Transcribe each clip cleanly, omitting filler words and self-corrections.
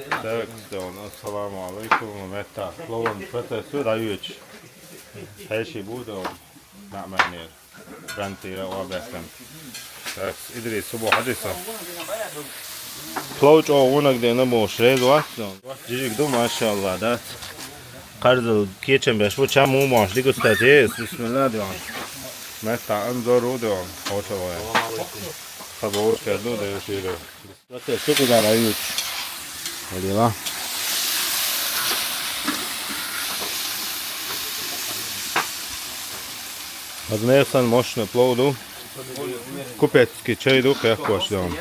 Так, assalamu alaikum. Meta. Lovan protestur ayuç. Her şey burada. Na'manir. Rantira wa bakan. Tak, idri subuh hadisa. Plouch o unak de na boş rez vaqt. Cicik do maşallah da. Qarzıl keçen beş bu çam mu maş digustatiz. Bismillah diyor. Meta anzoru diyor. Hoşa var. Sabor kerdo da yaşıyor. Protestur kadar ayuç. Hadi lan. Odnesan moćno plodu. Kupecki čajdu kako šljom.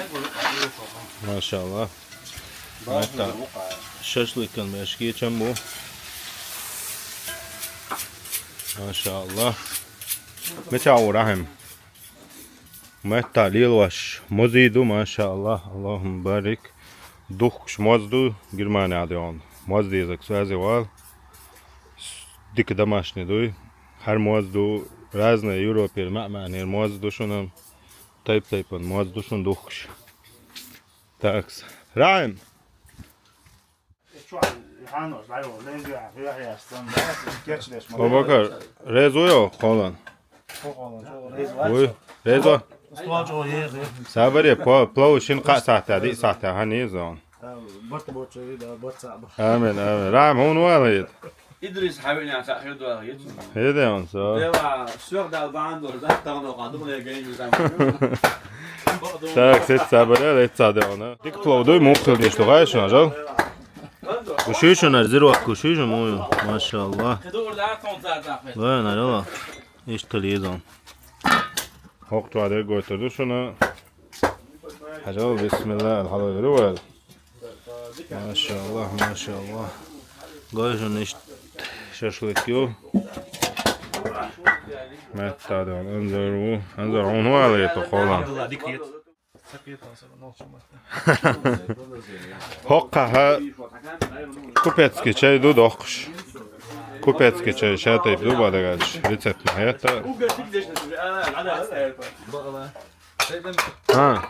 Mašallah. Meta šašlikan meškićem bu. Mašallah. Mećavu rahim. Meta lilvaş mozidu mašallah. Allahum barik. Duhš mozdu Germania diyon. Mozdi jezik svazival. Dik damašni duj. Her mozdu razne Europir ma'manir mozdu šunam. Taypan mozdu šun duhš. Taks. Rahim. Babakar, rezo yo kolan. Uy, rezo. Sabar ya plow şin qa sahta di sahta hani zon. Amin amin. Rahim hun walid. İdris حبيبي على تأخير دولار يجي. Hede on so. دوا سوق دال باندور ده تاخذ قادم ولا جاي يزام. Tak set sabar ya et sade ona. Dik plow muhtel dişto gayşon ajal. Kuşuyuşun zirvak kuşuyuşun moyu. Maşallah. كدور لا تنزع داخل. Vay nara. İşte liyezon. Hoktuada götürdü şunu. Hacı bismillah alhamdülillah. Maşallah maşallah. Gayşun işte şaşlık yok. Mettadan anzar onu alaydı kolan. Hokka ha kupetski çay du dokş. Kupetski çay şatayıp du bada gelmiş. Resept hayatta. Ha.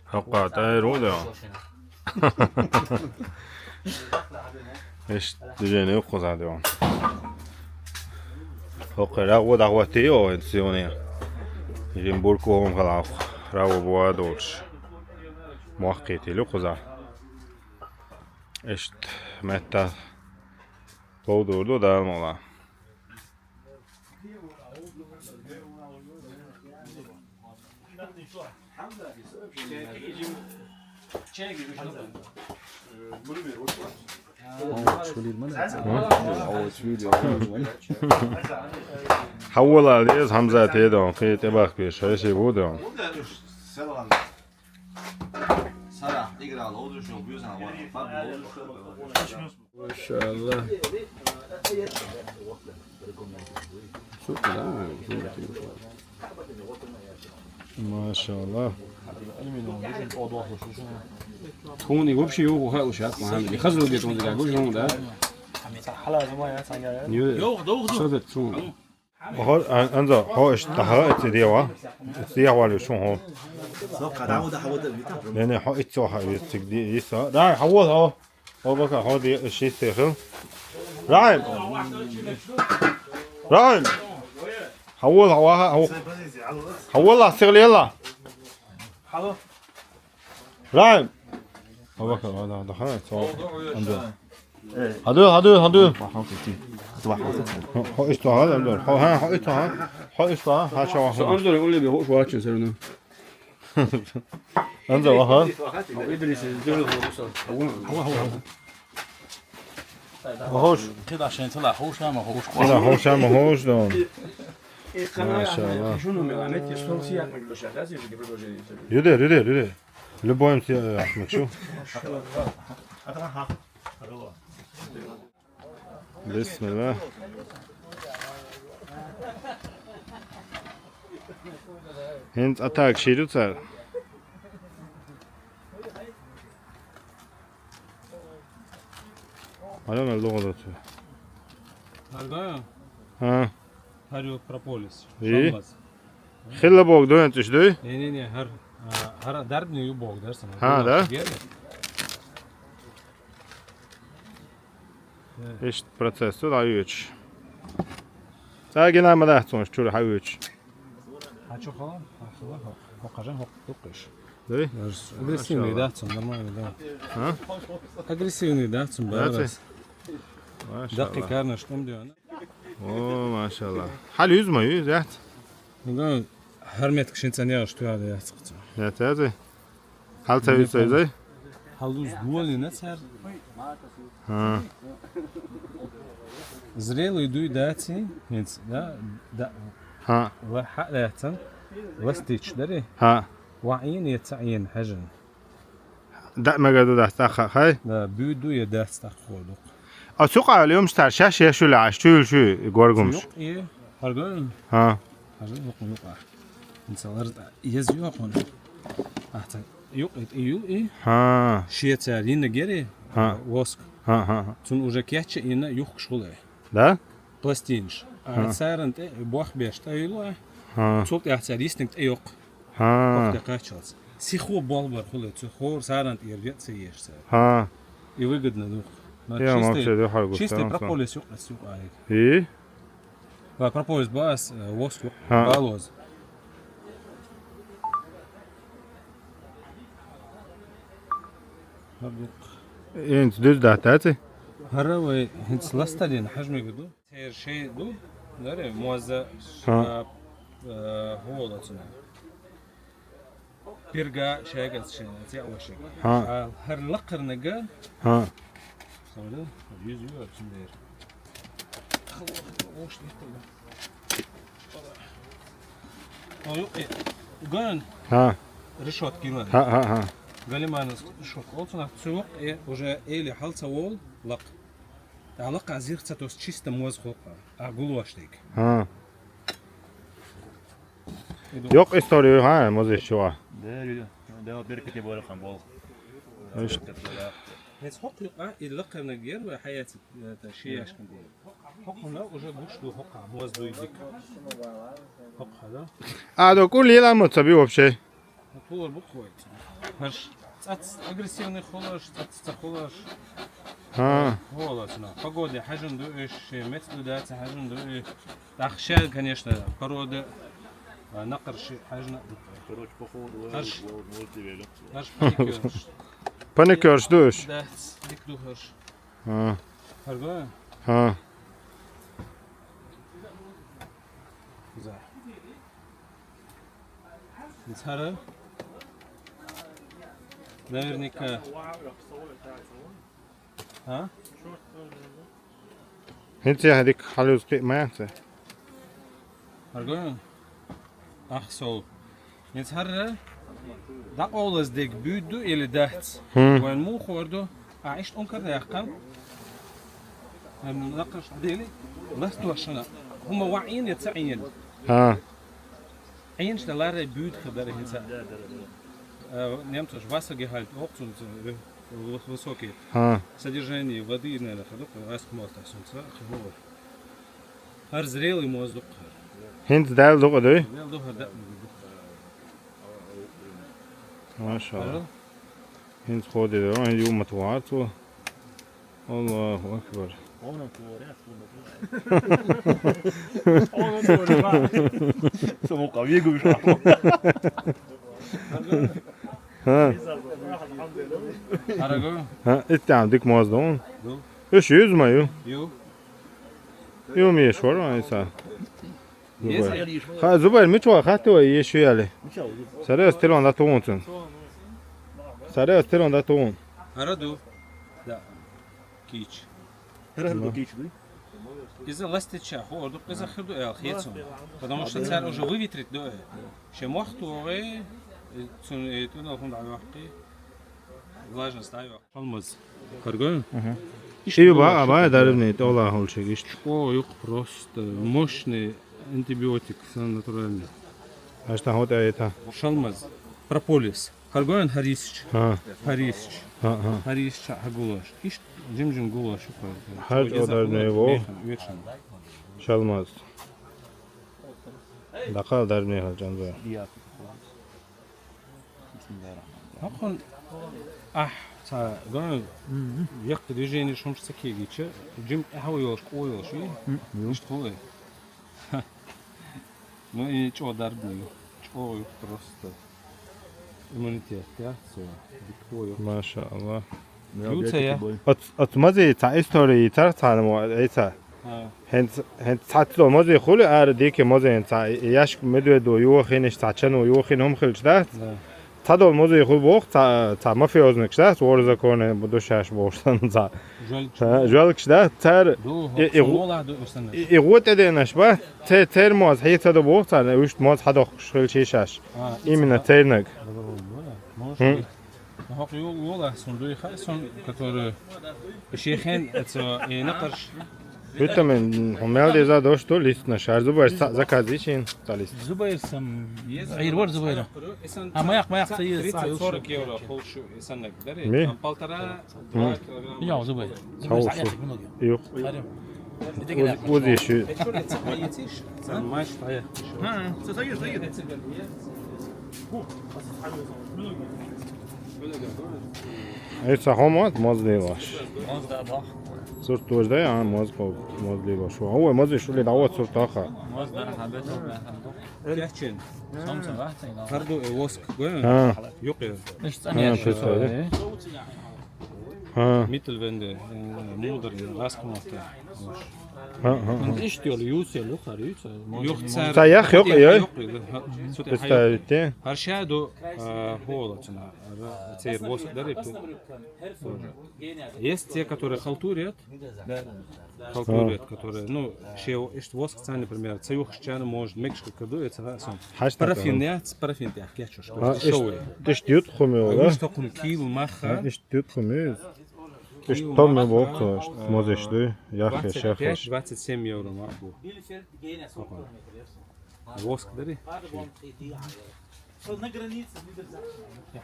Hokka tayru da. İşte düzeni yok kuzadı on. Hokka ragu dağvati o ensiyonu. Jim burku hom kalaf. Ragu boğa dolş. Muhakketi lo kuza. İşte metta. Doğdurdu da mola. حول عليه همزة تيدون في تباك بيش هاي شيء بودون ما شاء الله ما شاء الله توني وبشي وها وشات ما هم يخزلوا بيتون ده قوش هون ده صدق تون هو أنزل هو اشتهى اتديوا اتديوا على شو هو لأن هو اتسوها يستقدي يسا راعي حول هو بقى هو دي الشيء سيخل راعي حول هو حول الله سيغل يلا راعي هو بقى هذا دخلت أنزل هادو هو اشتهى الأمر هو اشتهى هاشوا انظر يقول لي بيهوش واتش سرنا أنزل وها ادريس الدول هوش كده عشان يطلع حوش ما هوش لا هوش ما هوش دون ما شاء الله شنو ملامات يسول سياق من الشهر لازم يجيب له جديد يدير لبويم سي أحمد شو بسم الله هند أتاك شيء صار على ما اللغة ده Тогда ها Харю Прополис. İyi. Şambaz. خلا بوق دوين تشدوي Ne, her derdini yu bog dersin. Ha, da? İşte processo da üç. Sen gene mi daha sonuç çürü ha üç. Хочу халам? Покажи, покажи. Değil? Агрессивный, да, нормально, да. Ha? Агрессивный, да, Maşallah. دقيقة что diyor? Oo maşallah. Hal 100 mü 100 ya? Да, hürmet kişinin sen ya что ya da sıkıntı. Ya taze. Hal tabii söyle. Haluz довольный, не царь. Ha. Зрелый дуй дати, да, Ha. وحقيقة وستيتش دري Ha. وعين يتعين حجن Da magadı da sakha hay. لا بيدو يدات تخولق Açık alıyorum işte şaş şu la şu gorgumş. yok iyi hargın Ha. hargın yok insanlar yazıyor onu hatta yok iyi Ha. şiyeter yine geri Ha. vosk Ha. tun уже кяче yine yok şule Da? пластинш саран те бах бешта юла Ha. çok ihtiyaçlısınız yok Ha. vakti kaçals сихо балбар хуле хор саран иргет сеешse Ha. и выгодно ну Я вообще да харгу. чистый прополис yok yok ayık İyi. va propolis bas vosk yok Ha. baloz Ent düz da taze. هروي هنت لستدين حجمي بدو سير شيء دو داري موزع ها. هو لاتنا بيرجع شيء قص شيء تي أول شيء ها. هر لقر نجا Ha. صار يوز يو أبسندير وش نحتاج قان Ha. رشوت كيلو Ha. قال لي ما أنا شوك أصلا سوق уже إلي حالته وول لق تعلق عزير تاتوس чисто موز خلقة أقول واشتيك Ha. Yok istorio ha moze şu var. ده بركة يبغى لكم بول İşte. هيز حق يقع اللق نجير وحياة شيء عشان دي حق لا уже гуш ду حق موز دو يديك حق هذا А до кули la mı tabii вообще. هو بقويت هش أجريسيفني خلاص خلاص Ha. هو لا سنا погода حجم دو إيش مثل ده حجم دو إيه تخشى конечно порода نقر شيء حجنا короче походу هش мультивелю هش паникер Panikör düş. ده ديك دو هش Ha. هرجع Ha. زح نسهر наверняка ها Hint ya dik haluz qiymayatı. هرجع أحسو نسهر ده أولز ديك بيدو إلى دهت وين مو خوردو أعيش أنكر يحكم نقش ديلي لست وشنا هم واعيين يتسعين Ha. عينش دلار بيد خبر هنسا نعمت Wassergehalt auch so высокий Ha. содержание воды наверное ходок асмол так солнце хлор هر зрелый воздух Hint del dokudu. я дохар да Maşallah. Hint khodi de on yum matuatu. Allahu akbar. سمو قوي قوي Ha. арагу Ha. İttam dik mozdon. Du. 300 mü yu? ю Yu mi yeşvar mı isa? есть Ha zubayr mi çuva khatı yeşu yali. Sare stilon da tuğuntun. Sare stilon da tuğun. араду да кич هرهر كيشوي из-за ластича хордук из-за хырду эл хецум потому что царь уже выветрит до шемохтуре цун эту хун давахти влажность аю алмаз харган İyi ba ba ederim ne ola olacak işte. О, yok просто мощный антибиотик натуральный. Haşta hot ayeta. Шалмаз, прополис. Харгоен Харисич. Ha. Харисич. Ha ha. Харисич гулаш. Иш жим гулаш. Harc o da ne bu? Вешан. Çalmaz. Dakal der ne halcan bu. Hakon ah تا قال يقت движение شمش سكيجي تش جيم هو يوش قوي شو مش تقوي ما يجوا دربي قوي просто иммунитет يا سو قوي ما شاء الله يوتا يا ات مازي تاع استوري تاع مو ايتا هنت تاعتلو مازي خول ار ديك مازي تاع ياش مدو دو يو خينش تاع چنو يو خين هم خلش ده تادو مازي خول بوخ تاع ما في اوزنك ده ورزا كونه بدو شاش بوشتن تاع جالكش ده تر يغوت ادناش با تر ماز هي تادو بوخ تاع وش ماز حدا خل شيشاش именно тернак هاق يولا صندوق خاصون который شيخين это نقرش Vitamin همه دیزا داشت تو لیست نشار زبایر زکازی چین تا لیست زباير سم غير زباير ما يق سيد 40 евро пол şu insanlar Mi? gider. Paltara 2 kilogram. يا زباير Yok. Uzi şu. Yetiş. Sen maaş tayı. ها سيد Esa homat mazli var. ماز ده ضخ Surt dojda ya mazli var şu. Hava mazli şu le davat surt axa. ماز ده حبيته Gerçekten. خمسة واحد Kardo vosk. Ha. Yok ya. ايش ثانية Ha söyle. Ha. Mittelwende. Mudur. Raskamatta. Ha ha. ايش diyor يوسف لوخر يوسف Yok sen. Sayyak yok ya. Yok. Gösterdi. Her şey do холодно. Цей vosk дарит. Есть те, которые халтурят. Халтурят, которые, ну, ще есть воск, например, цаюх чана может мекшка кадуется, Haç парафин, парафин, я хочу, что шоу. İş diyut kumu Вы ola. что кункил маха? İş diyut kumu. İş tam mı bok? Mazışlı. Yaxşı şafaş. 27 евро могу. Воск дари.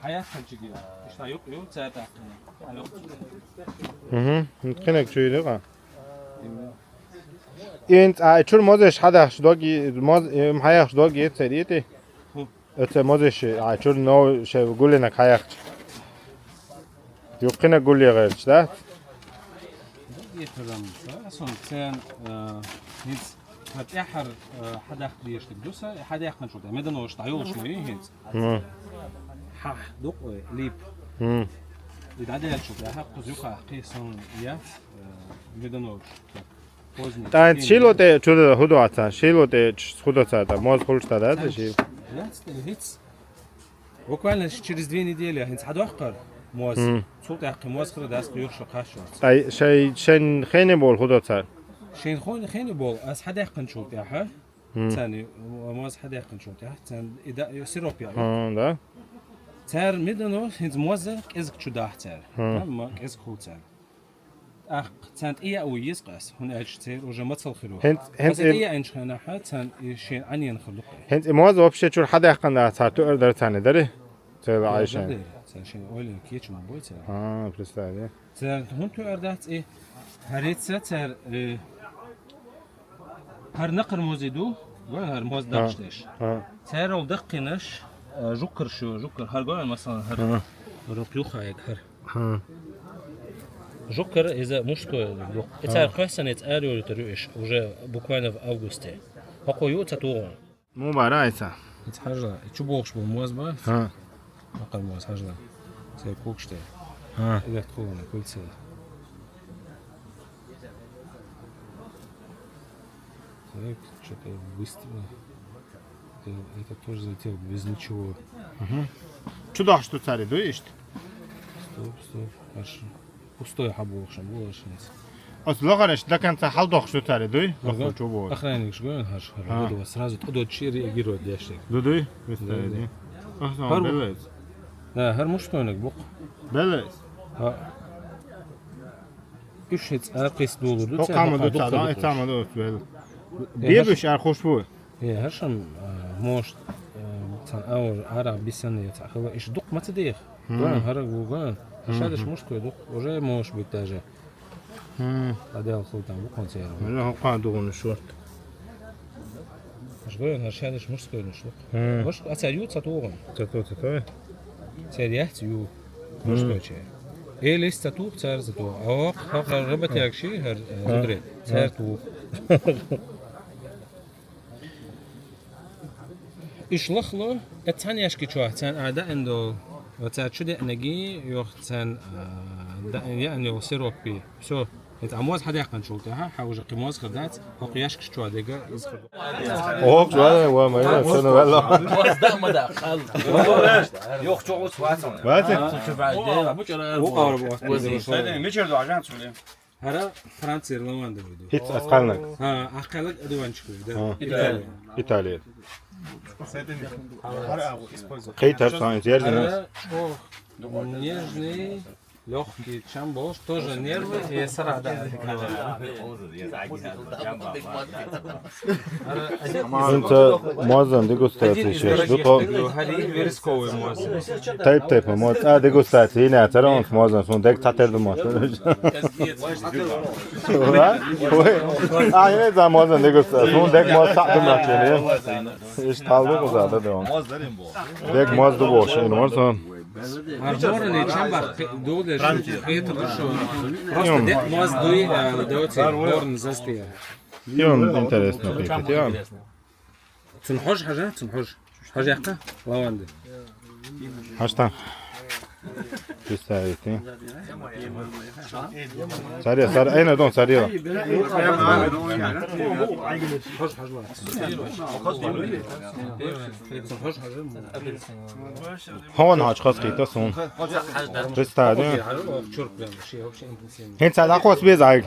Hayat kaçıgı. İşte yok zaten. Hı. Mutkinek şöyle ha. Int çur mazış hada şdogi maz hayak şdogi yeteriydi. Öte mazış çur no şey gulene hayak. Yok kine gulye gerç da. يترم اصلا كان هيت هتاحر حدا يخلي يشتك دوسا حدا يخلي شو ده مدن وش تعيول شو هيت Hı. ح دق ليب Hı. يتعدل شو ده حق زوقا قيسون يا مدن وش поздний Та шилоте чуда худу ата. Шилоте худу цата. Маз хулшта да ши. هيت буквально через 2 недели هيت حدا احقر موز صوت يحقي موز خرد داس يخش قاشو Та şey خیلی bol hudu cat. شين خون خيني بول اس حدا يحقن شو تاعها ثاني موز حدا يحقن شو تاعها ثاني اذا سيروب يعني Ha da. تار ميدانو هنز موزر ازك شو داح تار ما ازك هو تار اخ تانت ايه او يسقس هنا ايش تير وجا ما تصل هنت ايه انش هنا حتى شين عني نخلق هنت موز وبشه چور حدا يحقن da cat تو در tane deri. Tövbe Ayşe. تار شين اول كيتش ما بوي تار Ha представляю. تار هون تو اردات ايه هريتسا تار هر نقر موزيدو وين هر موز دقشتش Ha. تار ودقنش جوكر شو جوكر هر قال مثلا هر رقيوخا هيك هر Ha. Жукар из-за мужской блок. Это красный царь или трюш уже буквально в августе. Покою цатур. Mübarek Aysa. يتحرى تشوفوش بالموزبة Ha. أقل موز حجرة زي كوكشتة Ha. إذا تكون كل سنة так что-то быстро это тоже залетел без ничего Чудо что цари du işte. стоп аж пустой حبوش شنبوش От логареш да kan ta haldoq что цари du. Лохо чубо. охранник шгон хаш хар сразу туда чири реагирует яшек Du. Представляю. Ahsan belez. لا هر مشتونك بق Belez. üç hiç erkes dolurdu O kalmadı tada etamadı ötbel. Bir bir şey hoş bu. هي هرشم موش تاع اور عرب بسنه تاع خو ايش دق ما تديخ وين هرق وين هذا مش دق وجاي موش بتاجه هذا الخو تاع بكون سير Öyle qadığını şort. اش وين هذا مش مش دق واش اساليو تاعو Tato. سير يحت يو مش كوتشي إيه لسه توق صار زتوق أو ربط ياك شيء هر زدري صار توق إيش لخلو اتسان يشكي شو اتسان أعداء إنه وتسان شو ده نجي يختسان يعني وسيروك بي شو إنت عموز حدا يحكي شو تها حاوج قموز خدات هو قياش شو هذا يزخر اوه شوية وما يلا سنة ولا موز ده ما ده خال Yok çok uç varsa. وقتك شوف بعدين مش انا Meçerdi ajan söyle. هرا فرنسي روان ده بيدو hiç askalnak. ها أقلك أدوان شكل ده İtalya. Kıytar sana ihtiyacın var. هرا شو нежный легкий чамбош тоже нервы и сарада Inta muazzam degustatsiya ishlayapti. هذه вересковый моз Tayp moz. Degustatsiya yine atar on muazzam. Sonra dek taterdi moz. Yine zaman muazzam degustatsiya. Sonra dek moz taterdi moz. İş taldı mı zaten devam. Dek moz da boş. Yani varsa Арморный чамбар додеш это хорошо. Просто дед моз дуй доти горн застия. Yom interesno pipet. Yom. تنحوش حاجة تنحوش حاجة يحكى لواندي Haştan. Gösterdi. Sarıya sarı. Aynen don sarıya. تنحوش حاجة Havan haç kas qita son. Gösterdi. شرب شيء هو شيء انتنسيف Hent sada qos bezay.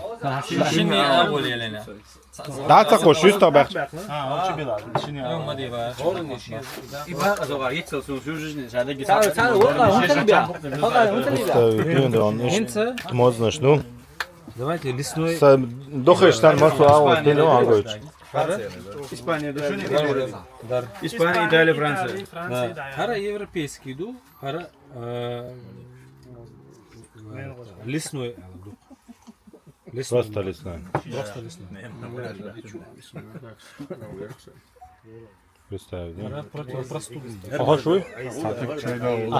شنو اول يلنا Daha çok hoş üst tabak. يوم ما دي بقى горн شيء İba azogar yetselsin sürücünüz. Hadi git. تعال والله وانت اللي بيع والله وانت اللي بيع Gönder on. انت Mozna şnu. давайте лесной Sa dokhishtan masu av telo agoç. İspanya'da şöyle дар İspanya, İtalya, Fransa. هرا европейский ду هرا лесной лесной Prosta listan. просто лесной Gösterdi. هرا противопростудный Aha şu.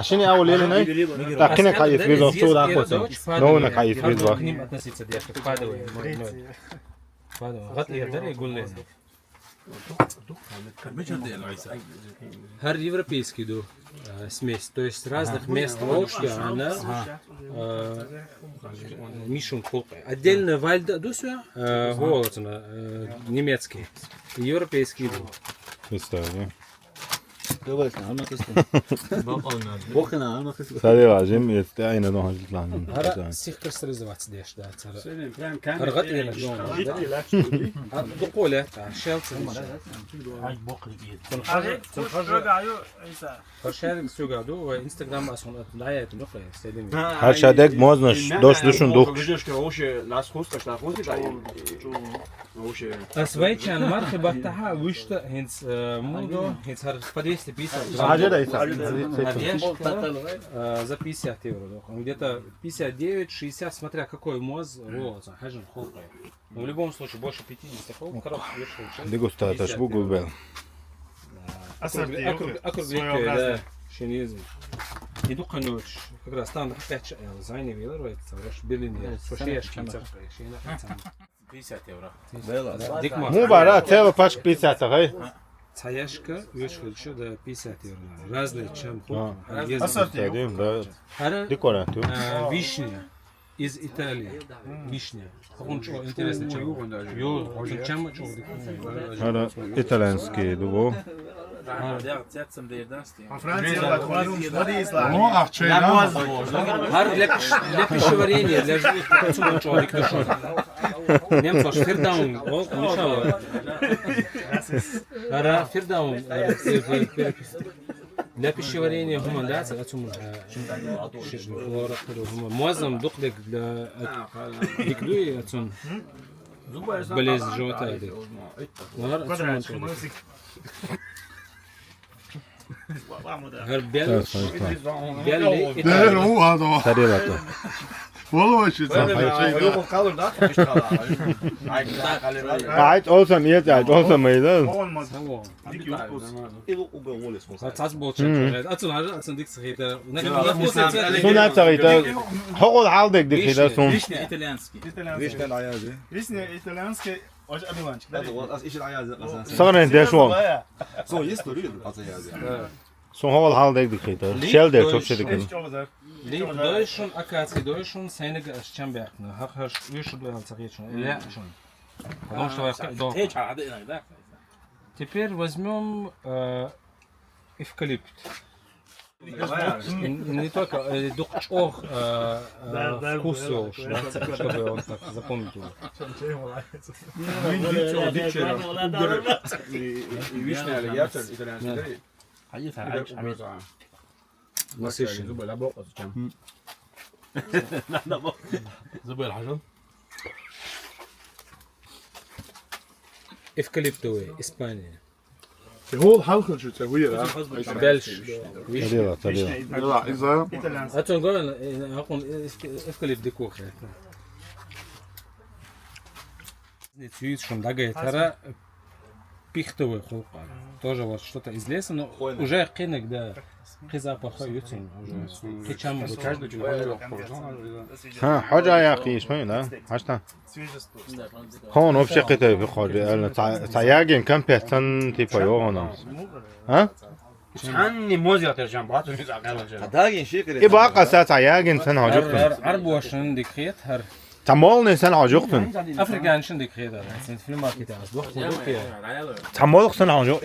Ашини авол елene. Takine kayıt biz o su da koysun. No ne kayıt biz bak. к ним относиться девка вкладывай вкладывай غطي يقدر يقول لي هر европейский ду смесь то есть разных мест волжки она мишун холка отдельно вальда дусю голодно немецкий европейский ду Gösterdi. بوخنا انا خسر Sarıya lazım. Yette aynı don hacıtlan. هرا سيخ كسر زوات ديش دا هر غطي لك دقولة تاع شالت هر سوغادو وانستغرام اصلا دعاية نقطة سليم Her şeydek mozna doş düşün dok. Sveičan marhaba taha вышта hens мудо hens har подвести писать Sadece de ise. за 50 евро. Где-то 59-60, смотря какой моз, вот, хажин холка. Но в любом случае больше 50 холк, коробка вышел. Degustataj bu gulbel. Округление, да, шинизм. Иду конёч, как раз там опять зайни вилер, это ваш белине, сушешки, царка, шина, 50 евро Дикма. Mübarek teva paşk 50 takay. Цаяшка вышел еще до 50 евро. Разные, чем холк. Gösterdim da Хара dekoratör. вишня из Италии. Вишня. Он что интересно, чем? Чем Hara İtalyanski duvo. Хар для пищеварения, для желудка, человек душой. Немцов фирдаун, мешало. Хара фирдаун. Для пищеварения гумандация, мозом духлик для дикдуи отцом болезнь живота. Her belli Sarıya والله شو ياخذ قالوا ده مش طالع قاعد olsam iyi قاعد olsam iyi de. That's bullshit. That's an dik sahita. Sonra sarıyta. Hogol haldık dik hida son. Вишня итальянский. Вишня العيازي Вишня итальянский, очень одуванчик. هذا ايش العيازي اصلا Sonra de şu. سو يستوري العيازي Son hogol haldık dik hida. Shell der çok şey dik. Echt over Lieb Deutschland, Akatsi Deutschland, seine Schemberg. Hach hast du schon mal gesagt schon. Ja, schon. Потому что هيك عاد هناك. теперь возьмем эвкалипт. Не только дух вкус его, чтобы он так запомнил. ويشنا اللي جابت الايطاليان حديث عايش عميد. Насыщенный. زبير الحجر. Эвкалиптовый, Испания. هو حلقة شو تسويه Дальше. Тарила, тарила. لا إذا إيطاليانسكي. أتون قال هاكون эвкалипт дикух. Нецвит schon da geht. Хара пихтовый хулпа. Тоже вот что-то из леса, но уже кинек, да. Запаха ютин уже. Кичам каждый человек. ها حاجة يا أخي إيش مين ها عشنا هون وبشقته بخارج تاياجين كم بيحتن تيبا يوهنا ها عني موزي ترجم بعض هتاجي شيء إبقى قصة تاياجين سن عجقتن عربو شن ديكريت هر تمولني سن عجقتن أفريقيا شن ديكريت هر في الماركت از وقت تمولق سن عجق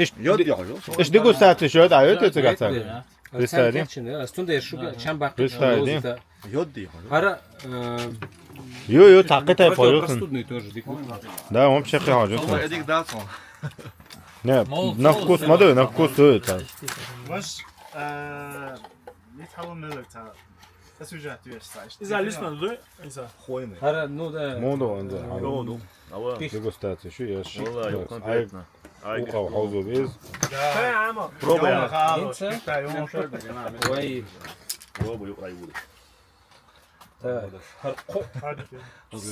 إيش دي قصة شو دعوت تقطع Представляете? Стунда шуга чамбак. Представляете? يودي Хара يو تعقيتها يفايوتن простудный тоже дикух. да он بشقي عجقتن هذيك داتون не на вкус مدو на вкус это وش يتحول من الوقت بس وجهت ويش صايش إذا لسنا ذو إذا خوينا Хара ну да. موضوع عنده نودو. ديغوستاتي شو يا شيء والله كونتريتنا. وقع وحوزو بيز يا عم. بروبا وي بروبا يقرا يقول. هر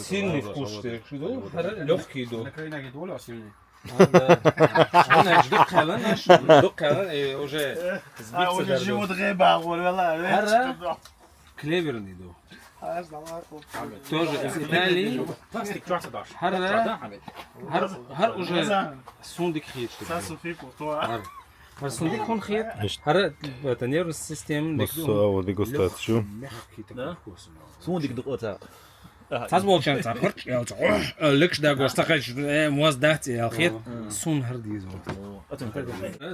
сильный вкус что ду хара легкий ду. Украина говорит, Оля, сильный. Она ждет калан уже уже живут рыба Хара клеверный ду. Тоже из Италии. Пластик часа дашь. هر уже сундик хит. ساسو في بورتوا هر сундик он хит. هر نيرفس سيستم بص هو ديغوستاتي شو سوندك دقوتها Tas bolchan tsaqirch ya лекш да гостахач моз дат я хит сун хардиз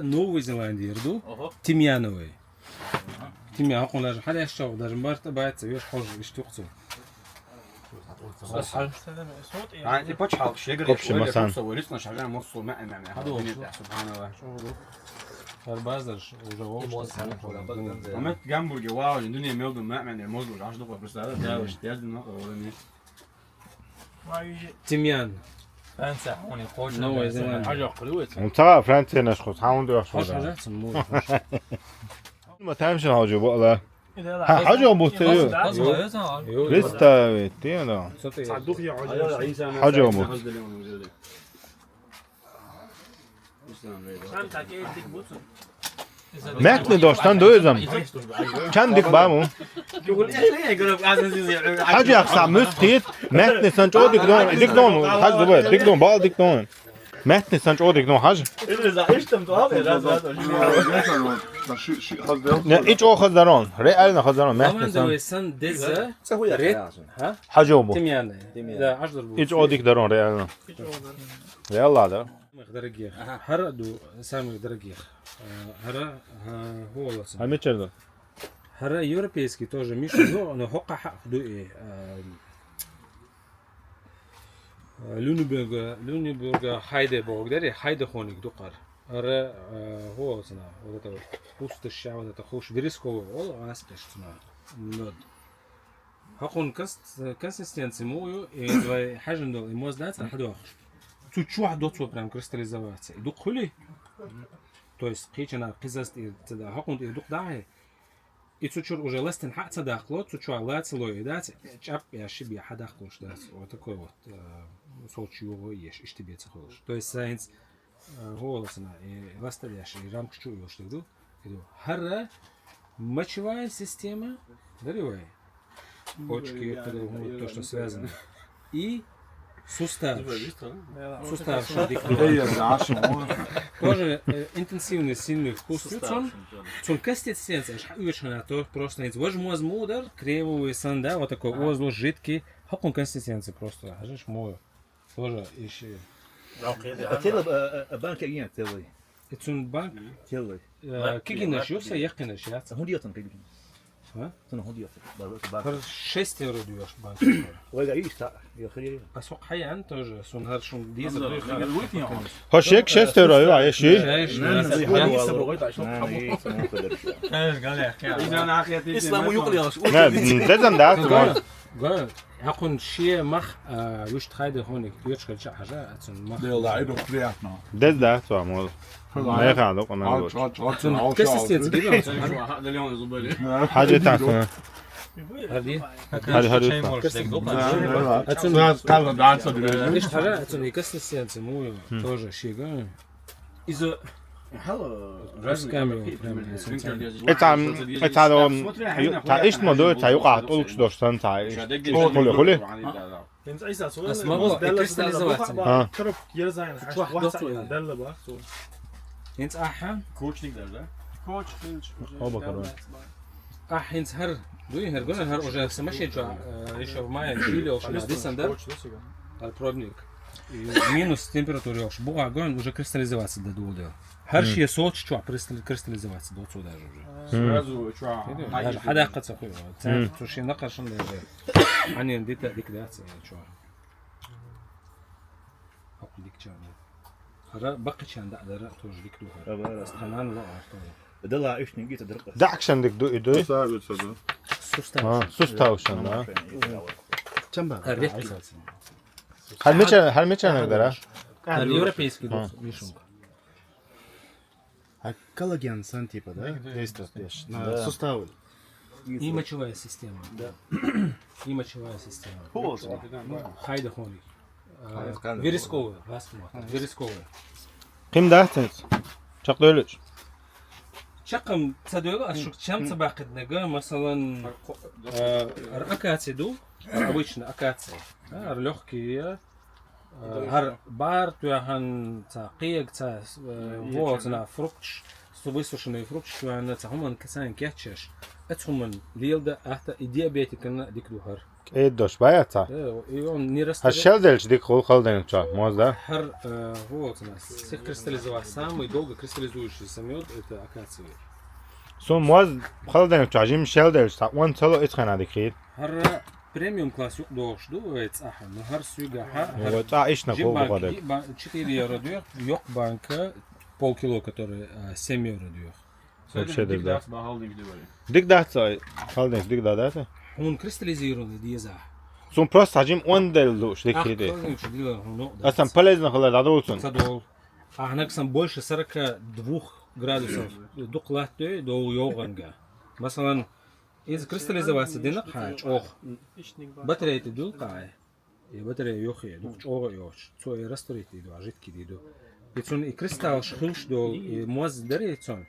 Новый Зеландия рду тимьяновый тимьян хонлар хада яшчог даже барта байт веш хож иштуqцу يعني بتشحق شيء قبش مثلا. ولسنا شغالين مرصو ما يعني هذا سبحان الله Фарбазар уже عملت جامبرجر واو الدنيا ميلدون ما يعني موزو 10 دقائق بس هذا ده وش تيجي نقول тимьян فرنسا هون يقول. Новый Зеландия حاجة قلوة. متابع فرنسي نشخص هاوندو хош يخشوا хажатсın муу ما تمشي هاجو بقى حاجة بوتيو لسه بيتي انا صدوق يا عيسى حاجة وموت متن داشتن دویزم چند دیک بامو يقول إيه يقول عزيزي. حاجة يخسع مستيت متن سنجو دیک دون حاج دوباره دیک دون بال دیک دون متن سنجو دیک دون حاج إذا إيش تم تقابل نه ایچ او خزدران ریال نه خزدران متن Команда سن Весан Деза تسوي ريت حاجة بو تميان لا 10 بو ایچ او دیک دران ریال نه ریال لاده دорогих هر دو самых дорогих هر هو лосын همه چرده هر европейский тоже мишу но хока хак ду Lüneburg Heidelberg داري Heide хоник дукар هر هو сна вот это пустошь вот это хош вересковый ол аспешна нод هاكون консистенции мою и два حجم دول موزدات لحد واحد чуть واحد دوت прям кристаллизоваться идут хули то есть قيچنا قزست هاكون идут داعي И цучур уже лестен хатса дахло, цучур лацело и дать, чап я шиби хадахлош дать. Вот такой вот солчу ешь, ишь тебе цехолш. То есть сайенс голосна и ласталяш и рамк чую, что иду. Иду. Харра мочевая система, даревая. Почки, то, что связано. И сустав. Сустав, тоже интенсивный, сильный вкус. Цун консистенция, аж то просто не возьму мудр, кремовый санда, вот такой воздух жидкий, хакун консистенции просто, ажишь мой, тоже еще. банк يعني تلي Цун банк, تلي кигинаш, юса яхкинаш, я. هودية كيف ها؟ تنا هودية Хар 6 евро дюешь банк. ولا إيش تا يا خير Асок хаян тоже, сун хар шун дизель. هاشيك 6 euro يو عايشي اسلام يقلي نه دزن دات قال هاكون شيء مخ وش تخيد هونك يشكل شيء حاجة أتون مخ دز دات وعمول ما يخالو قناه أتون كسستين كده هذا اليوم زبالة حاجه تاع هذه هذه أتون إيش حاجة أتون يكسستين مو тоже شيء قال إذا راسكاميو это تا ايش موضوع تا يقع طولك داشتن تا خلي اسمه كريستاليزوات ها ترك يرزاين واحد دكتور. دل بقى هنت أحا كوتشنيك ده كوتش فيلش هنت هر دوی هر گونه هر اوجه سمشه جو еще в мае чили ош на десендер пробник минус температура ош буга огонь уже кристаллизоваться до дода هر شيء صوت شو كристаллизоваться до сюда уже سразу даже حداقة سخوي تو شيء نقش عني ديك ده شو أقول لك شو هذا بقى شان ده ده توج ديك دوها استنان لا دل إيش نجيت درق دعك عندك دو سوستاوشن ها هل ميچن نقدره اليوروبейский вишенка А коллаген сан типа, да? Действует на суставы. и мочевая система и мочевая система хайда хони вересковая вересковая قيم دهتنس شقدولش شقم تصدقوا أشوف كم سباق النجا مثلا أكاتسيدو обычно أكاتسي رلوخكية هر بار توهن تقيق تا ووزنا فروكش سوبيسوشني فروكش توهن تهمن كسان كيتشش أتهمن ليلدا أحتا إديابيتكنا ديكدوهر ايه دوش باید تا يون نيرست هشل دلش دیک خل دنیم چا موز ده هر ووزنا всех кристаллизовать самый долго кристаллизующийся мед это акация. سون موز خل دنیم چا جیم شل دلش تا وان تلو اتخنا دکید هر بريميوم كلاس يقدوش دو يتصح انه هر سويقة هو تا ايش نقول بقدر 4 евро дёр, ёк банка полкило, который 7 евро дёр. вообще да بهالديك دبي ديك ده تا خل دنیم دیک داده Он кристаллизированный диза. سون پروست جیم وان دل دوش دکیده اصلا پلیز نخل داده ولسون Садол. А анаксан больше 42 градусов дуклатты до йоганга. Масалан, из кристаллизоваться динак хач ох. Батарея ты дулкай. И батарея йохи, дук чого йош. Цо и расторит иду, а жидкий иду. И цон и кристалл шхулш дол, и моз даре цон.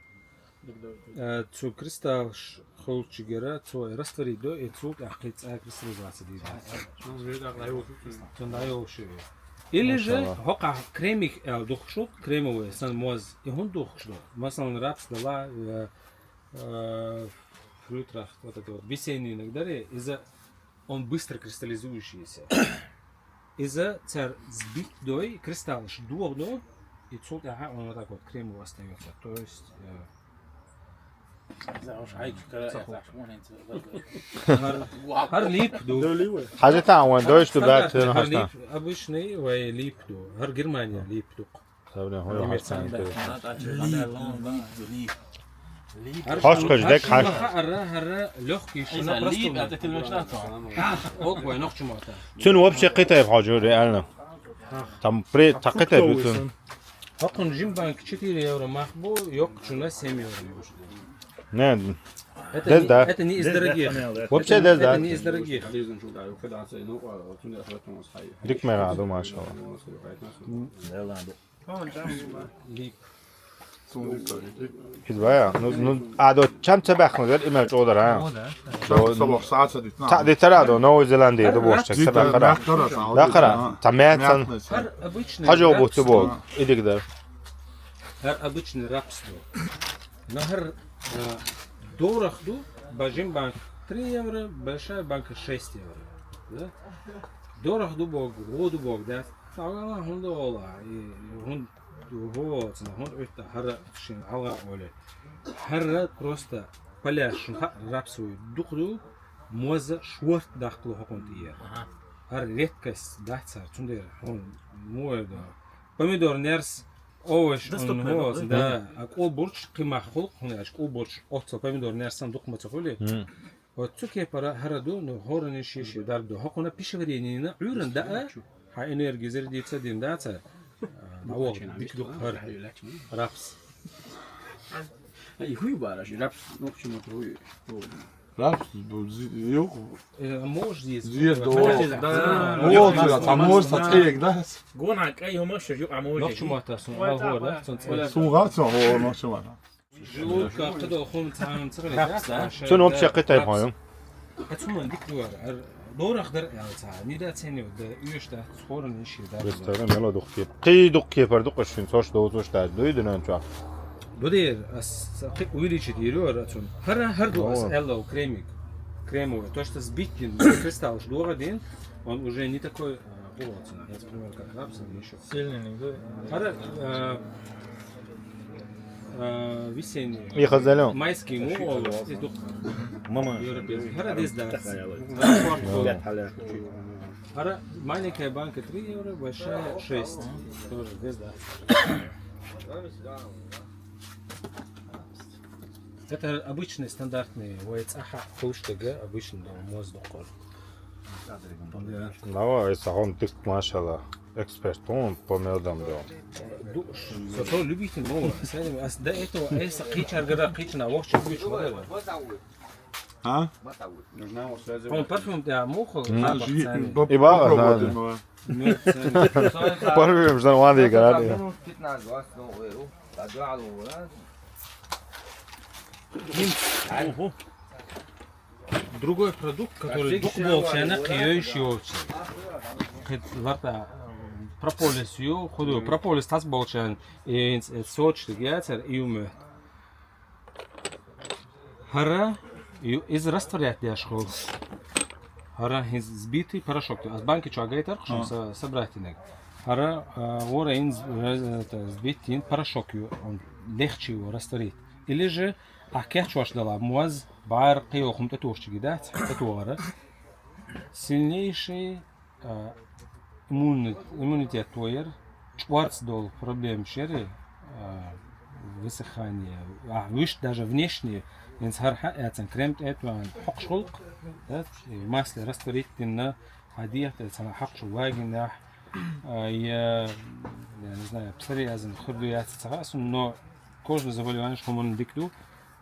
Цо кристалл шхулш гера, цо и расторит до, и цо ахлиц кристаллизоваться диду. Цон дайо ши. Или же хока кремик духшук кремовый сан моз и он духшук. Масалан рапс дала фрутрах вот это вот весенний иногда из-за он быстро кристаллизующийся. Из-за цар сбит дой кристалл дух до и цук он вот так вот кремово остается. То есть هر ليب دو حاجه تا وان دوش تو بعد هر ليب обычный وي ليب دو هر германия ليب دو هو هاش كوش دك هاش هر لوخكي شنو просто اوك وي نوخ شماتا تون وبش قطع بحاجه ريالنا تم بري تقطع بتون هاكون جيم بانك 4 евро محبو يوك شنو 7 евро نه Это не из дорогих. Вообще Это не из дорогих. ديك ما قاعدوا ما شاء الله كده ну قعدوا كم تبخ مدر إما جودر ها صباح ساعات سديتنا تعدي ترى دو نوي زيلاندي دو بوشك سبع خرا لا خرا تمات Her обычный حاجة рапс, بوت بوت إيدك ده her обычный рапс. Но her дорах бажим банк 3 евро, большая банка 6 евро. Да? Дорах бог, воду бог, да? Тагала хунда ола, и хун вот, хун это хара шин ала оле. Хара просто поляш рапсую духлю, моза шворт дахлу хакунтия. Хар редкость дахцар, чундер, хун моеда. Помидор нерс овощ, он вот, да. А кол борщ кимахул, хун аж кол борщ, отца помидор нерсан дух мацахули. Вот цуке пара хараду, но хорни шиши дарду. Хакуна пищеварение на урен да. Ха энергия зарядится дин даца. Мавол, диклю хар. Рапс. Ай, хуй бараш, рапс, ну почему хуй. Рапс, yok. Может есть. Звезд, вот, там может отъек, да? جون أي هم مش يجوا عمود. Ночью матасун, алгор, да? Сугаться, о, ну что Желудка, кто хом там царит. شنو هم شقي طيب هايم Отсюда диклю دورخ در التا. نيدا تاني ده يشتا صورن إشي ده. رستوران يلا دقيق قي دقيق پر دقشين صوش دوزوش تاج دويدن انچا بدير أس увеличить ее рацион. Хар до ас элло кремовый. То что сбитин кристалл что один, он уже не такой плотный. Я, например, как рапс еще. Сильный, да? Хар весенний. и хазалон Майский мол. ماما Европейский. Хар здесь да. Хар маленькая банка 3 евро, большая 6. Тоже здесь да. Это обычный стандартный вайцаха хуштага, обычный моздухор. لوا يسحون تك ما شاء الله экспертон по медам да Зато любитель мова. До этого эса кичар гара кична вахча бич модела. А? Он парфюм да мохол. И ба парфюм что надо играть Другой продукт, который волчана киёющий овчи. Варта прополис ю, худой прополис тас волчан и соч гятер и умет. Хара из растворять яшхол. Хара из сбитый порошок. А с банки чуагайтер, чтобы собрать инек. Хара вора ин сбитый порошок он легче его растворить. Или же أحكيش واش دلا موز بعرقي وخمت توش جدات توارة сильнейший иммунитет твоер шварц дол проблем шеры высыхание выше даже внешние инсарха это кремт это хокшулк да масло растворительно хадият это хокшу вагина я не знаю псориазен худуят царасун но кожное заболевание что мы диклю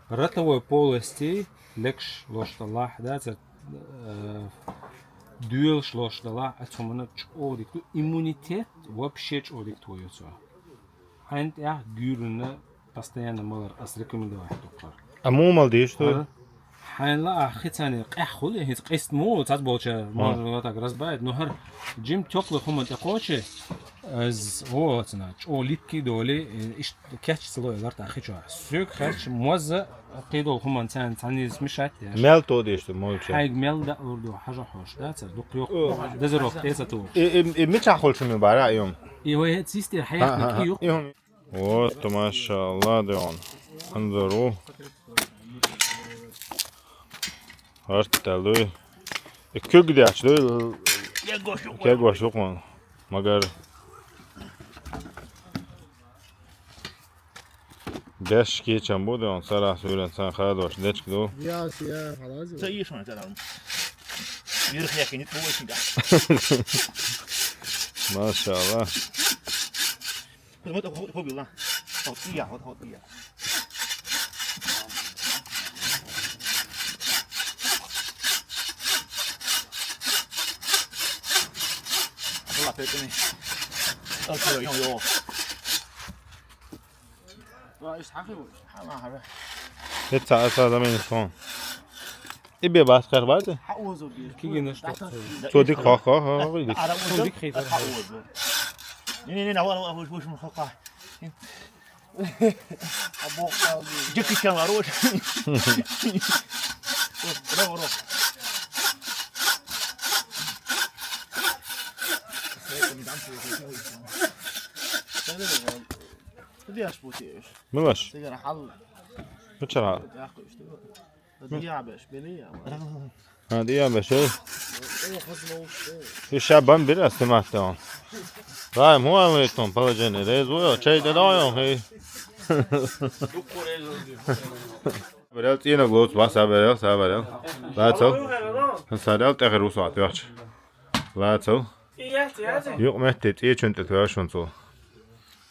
ротовой полости лекш лошталах да это дуэл шлошталах отсюда чудик иммунитет вообще чудик твой все хант я гюрна постоянно мало раз рекомендовать доктор عموما دي что حين لا ختاني قحول هي قست مو تزبوچه ما так разбавить но хар джим тёплый хуман такоче از вот значит о липкий доли иш качество ларта хича сök хач موزع قيدو хуман цани смешать مال то دي что молча حاج مل ده اردو حاجه خوش ده دوق يوق ده زروق تيساتو مش هاخل شو من بعد يوم ايوه سيستر حياتك يوق вот ما شاء الله ده انظروا هرتلوي كوك دي açtı كيغوش yok mu مگر Beş geçen bu da on sarah söylen sen خلاص دچ كده يا سيا خلاص这一双在那儿，有的还给你多一点， ما شاء الله 我都好比了，好低呀，好低呀。بتني اوكي يو Jetzt ist er damit schon. Ich bin was gerade. كي نشطو So die Koch. ني وش من خلقه جكي كان روح روح بديش بوتيش ملاش. تقدر حل بتشرع. بديعبش بنيه هذه يا باشا. الشعبان biraz سمعتهم. راي مو عملتهم بلجنة ريز ويا شيء دايم هي. بريال تينا غلوت بس بريال. لا تو. هسه تاخر وصعت ياش. لا تو. يوق متت ايه كنت تواشون تو.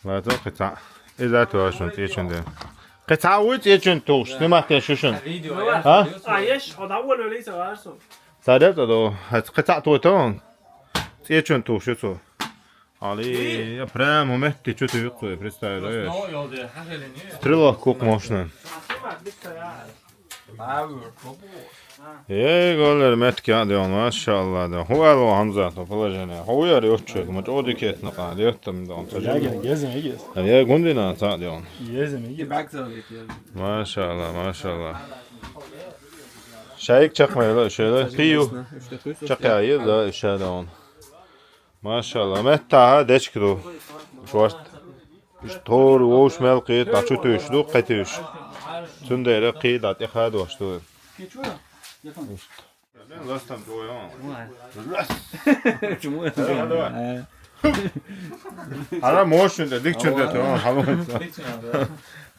لا تو قطع. إذا تواشون ايه كنت. قطع ويت ايه كنت توش سمعت شوشن. ها؟ ايش اول ولا ليس غارسو صادق ده قطع توتون. ايه كنت توش تو. Ali prem momenti čuti jutro je predstavljaju. Strela kuk mošne. Goller metki hadi on maşallah da. Hualo Hamza to poложение. Hujar yoček, mač odiket na qad yotam da on. Ya gundina sadi on. Maşallah. Şayık çakmayla şöyle piyu. Çakayı da şöyle on. Maşallah. Metta deç kido. Şuart. İştor oş melqi taçutuş du qetiş. Tündere qidat ikhad baştu. Ben lastam doyan. Ara moşunda dikçünde tamam hamam.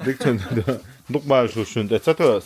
Dikçünde. Dukbar şu şunda çatos.